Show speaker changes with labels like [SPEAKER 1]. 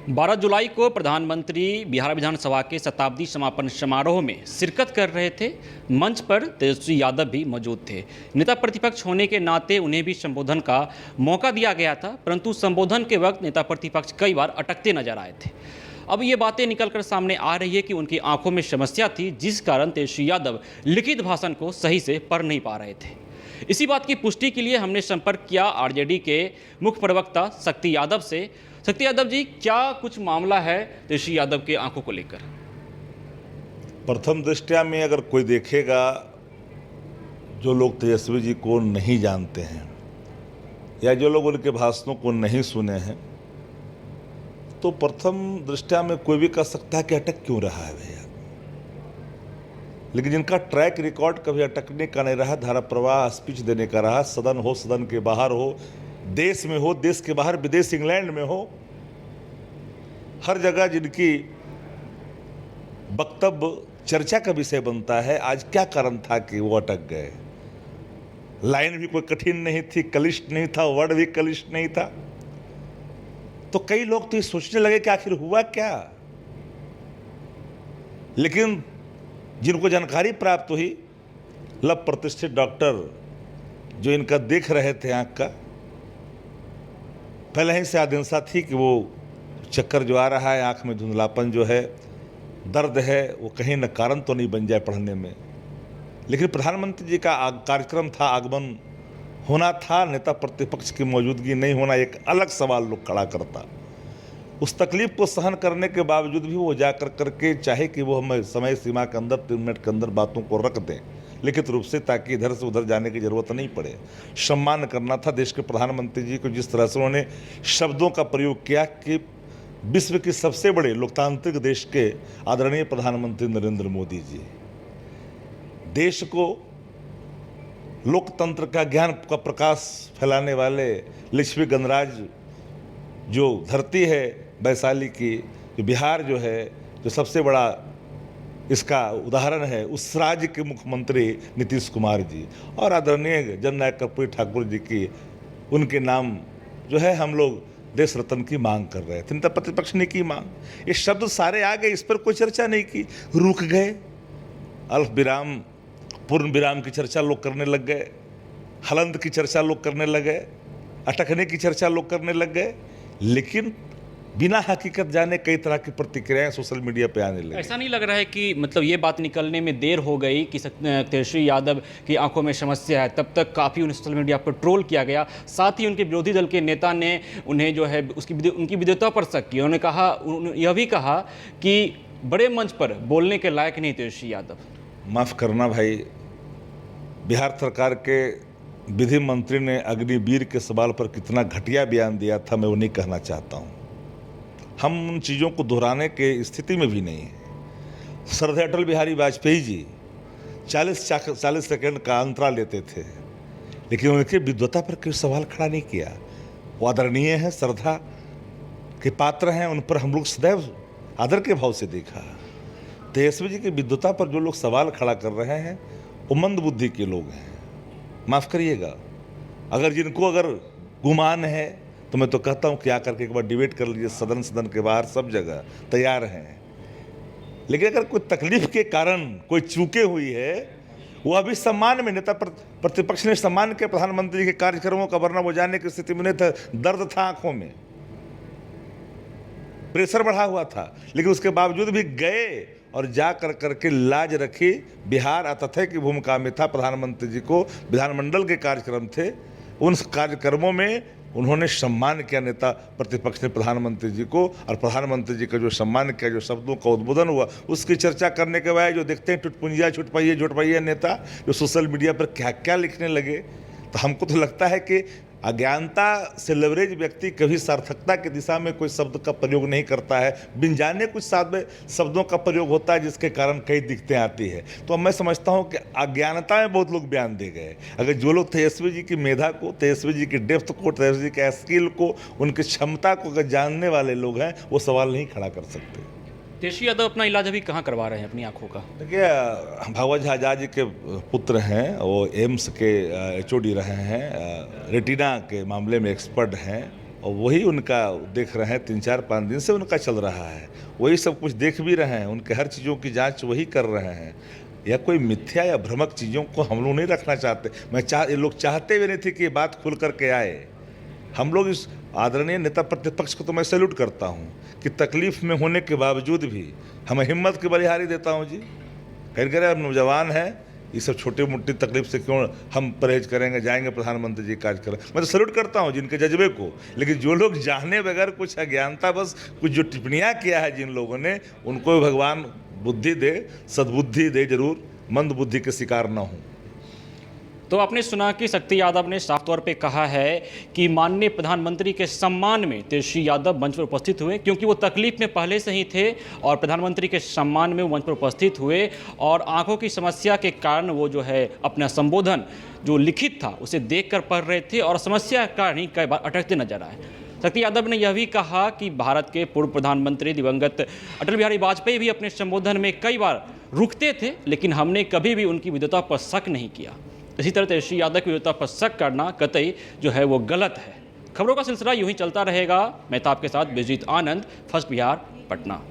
[SPEAKER 1] 12 जुलाई को प्रधानमंत्री बिहार विधानसभा के शताब्दी समापन समारोह में शिरकत कर रहे थे। मंच पर तेजस्वी यादव भी मौजूद थे। नेता प्रतिपक्ष होने के नाते उन्हें भी संबोधन का मौका दिया गया था, परंतु संबोधन के वक्त नेता प्रतिपक्ष कई बार अटकते नजर आए थे। अब ये बातें निकलकर सामने आ रही है कि उनकी आंखों में समस्या थी, जिस कारण तेजस्वी यादव लिखित भाषण को सही से पढ़ नहीं पा रहे थे। इसी बात की पुष्टि के लिए हमने संपर्क किया आरजेडी के मुख्य प्रवक्ता शक्ति यादव से। शक्ति यादव जी, क्या कुछ मामला है तेजस्वी यादव के आंखों को लेकर?
[SPEAKER 2] प्रथम दृष्टया में अगर कोई देखेगा, जो लोग तेजस्वी जी को नहीं जानते हैं या जो लोग उनके भाषणों को नहीं सुने हैं, तो प्रथम दृष्टया में कोई भी कह सकता है कि अटक क्यों रहा है भैया। लेकिन जिनका ट्रैक रिकॉर्ड कभी अटकने का नहीं रहा, धारा प्रवाह स्पीच देने का रहा, सदन हो, सदन के बाहर हो, देश में हो, देश के बाहर, विदेश इंग्लैंड में हो, हर जगह जिनकी वक्तव्य चर्चा का विषय बनता है, आज क्या कारण था कि वो अटक गए? लाइन भी कोई कठिन नहीं थी, क्लिष्ट नहीं था, वर्ड भी क्लिष्ट नहीं था। तो कई लोग तो ये सोचने लगे कि आखिर हुआ क्या। लेकिन जिनको जानकारी प्राप्त हुई, लव प्रतिष्ठित डॉक्टर जो इनका देख रहे थे आंख का, पहले ही से आशंका थी कि वो चक्कर जो आ रहा है, आंख में धुंधलापन जो है, दर्द है, वो कहीं न कारण तो नहीं बन जाए पढ़ने में। लेकिन प्रधानमंत्री जी का कार्यक्रम था, आगमन होना था, नेता प्रतिपक्ष की मौजूदगी नहीं होना एक अलग सवाल लोग खड़ा करता। उस तकलीफ को सहन करने के बावजूद भी वो जा करके चाहे कि वो हमें समय सीमा के अंदर 3 मिनट के अंदर बातों को रख दें लिखित रूप से, ताकि इधर से उधर जाने की जरूरत नहीं पड़े। सम्मान करना था देश के प्रधानमंत्री जी को, जिस तरह से उन्होंने शब्दों का प्रयोग किया कि विश्व के सबसे बड़े लोकतांत्रिक देश के आदरणीय प्रधानमंत्री नरेंद्र मोदी जी, देश को लोकतंत्र का ज्ञान का प्रकाश फैलाने वाले लिच्छवी गणराज्य जो धरती है वैशाली की, जो बिहार जो है, जो सबसे बड़ा इसका उदाहरण है, उस राज्य के मुख्यमंत्री नीतीश कुमार जी और आदरणीय जननायक कर्पूरी ठाकुर जी की, उनके नाम जो है हम लोग देश रत्न की मांग कर रहे थे। नेता प्रतिपक्ष ने की मांग, ये शब्द सारे आ गए, इस पर कोई चर्चा नहीं की, रुक गए। अल्प विराम, पूर्ण विराम की चर्चा लोग करने लग गए, हलंत की चर्चा लोग करने लग गए, अटकने की चर्चा लोग करने लग गए। लेकिन बिना हकीकत जाने कई तरह की प्रतिक्रियाएं सोशल मीडिया पे आने लगी।
[SPEAKER 1] ऐसा नहीं लग रहा है कि मतलब ये बात निकलने में देर हो गई कि तेजस्वी यादव की आंखों में समस्या है? तब तक काफ़ी उन्हें सोशल मीडिया पर ट्रोल किया गया, साथ ही उनके विरोधी दल के नेता ने उन्हें जो है उनकी विद्वता पर शक किया। उन्होंने कहा, यह भी कहा कि बड़े मंच पर बोलने के लायक नहीं तेजस्वी यादव।
[SPEAKER 2] माफ़ करना भाई, बिहार सरकार के विधि मंत्री ने अग्निवीर के सवाल पर कितना घटिया बयान दिया था, मैं वो नहीं कहना चाहता हूँ। हम उन चीज़ों को दोहराने के स्थिति में भी नहीं हैं। श्रद्धेय अटल बिहारी वाजपेयी जी 40 सेकंड का अंतराल लेते थे, लेकिन उनके विद्वता पर कोई सवाल खड़ा नहीं किया। वो आदरणीय हैं, श्रद्धा के पात्र हैं, उन पर हम लोग सदैव आदर के भाव से देखा। तेजस्वी जी की विद्वता पर जो लोग सवाल खड़ा कर रहे हैं, वो मंद बुद्धि के लोग हैं। माफ़ करिएगा, अगर जिनको अगर गुमान है तो मैं तो कहता हूँ कि आकर के एक बार डिबेट कर लीजिए, सदन के बाहर सब जगह तैयार हैं। लेकिन अगर कोई तकलीफ के कारण कोई चूके हुई है, वो अभी सम्मान में, नेता प्रतिपक्ष ने सम्मान के प्रधानमंत्री के कार्यक्रमों का, वरना वो जाने की स्थिति में नहीं था। दर्द था आंखों में, प्रेशर बढ़ा हुआ था, लेकिन उसके बावजूद भी गए और जा करके लाज रखी। बिहार आतिथ्य की भूमिका में था, प्रधानमंत्री जी को विधानमंडल के कार्यक्रम थे, उन कार्यक्रमों में उन्होंने सम्मान किया नेता प्रतिपक्ष ने प्रधानमंत्री जी को, और प्रधानमंत्री जी का जो सम्मान किया, जो शब्दों का उद्बोधन हुआ, उसकी चर्चा करने के बाद जो देखते हैं टुटपुंजिया झुटपैया नेता जो सोशल मीडिया पर क्या क्या लिखने लगे, तो हमको तो लगता है कि अज्ञानता से लेवरेज व्यक्ति कभी सार्थकता की दिशा में कोई शब्द का प्रयोग नहीं करता है, बिन जाने कुछ शब्दों का प्रयोग होता है, जिसके कारण कई दिक्कतें आती है। तो अब मैं समझता हूं कि अज्ञानता में बहुत लोग बयान दे गए। अगर जो लोग तेजस्वी जी की मेधा को, तेजस्वी जी की डेप्थ को, तेजस्वी जी के स्किल को, उनकी क्षमता को अगर जानने वाले लोग हैं, वो सवाल नहीं खड़ा कर सकते।
[SPEAKER 1] तेजस्वी यादव अपना इलाज अभी कहाँ करवा रहे हैं अपनी आंखों का?
[SPEAKER 2] देखिए, भगवत झा आजाद जी के पुत्र हैं, वो एम्स के HOD रहे हैं, रेटिना के मामले में एक्सपर्ट हैं, और वही उनका देख रहे हैं, 3-4-5 दिन से उनका चल रहा है, वही सब कुछ देख भी रहे हैं, उनके हर चीज़ों की जांच वही कर रहे हैं। या कोई मिथ्या या भ्रमक चीज़ों को हम लोग नहीं रखना चाहते। ये लोग चाहते भी नहीं थे कि ये बात खुल करके आए। हम लोग इस आदरणीय नेता प्रतिपक्ष को तो मैं सैल्यूट करता हूँ कि तकलीफ़ में होने के बावजूद भी हमें हिम्मत की बलिहारी देता हूँ जी। कह रहे नौजवान है, ये सब छोटी मोटी तकलीफ से क्यों हम परहेज करेंगे, जाएंगे प्रधानमंत्री जी कार्य करें। मैं तो सैल्यूट करता हूँ जिनके जज्बे को। लेकिन जो लोग जाने बगैर कुछ अज्ञानता बस कुछ जो टिप्पणियाँ किया है जिन लोगों ने, उनको भगवान बुद्धि दे, सद्बुद्धि दे, जरूर मंद बुद्धि के शिकार ना हो।
[SPEAKER 1] तो आपने सुना कि शक्ति यादव ने साफ तौर पे कहा है कि माननीय प्रधानमंत्री के सम्मान में तेजस्वी यादव मंच पर उपस्थित हुए, क्योंकि वो तकलीफ में पहले से ही थे और प्रधानमंत्री के सम्मान में वो मंच पर उपस्थित हुए और आंखों की समस्या के कारण वो जो है अपना संबोधन जो लिखित था उसे देखकर पढ़ रहे थे और समस्या का कारण ही कई बार अटकते नजर आए। शक्ति यादव ने यह भी कहा कि भारत के पूर्व प्रधानमंत्री दिवंगत अटल बिहारी वाजपेयी भी अपने संबोधन में कई बार रुकते थे, लेकिन हमने कभी भी उनकी विद्वता पर शक नहीं किया। इसी तरह तेजस्वी यादव की विद्वता पर शक करना कतई जो है वो गलत है। खबरों का सिलसिला यूं ही चलता रहेगा। मैं था आपके साथ बिजजीत आनंद, फर्स्ट बिहार, पटना।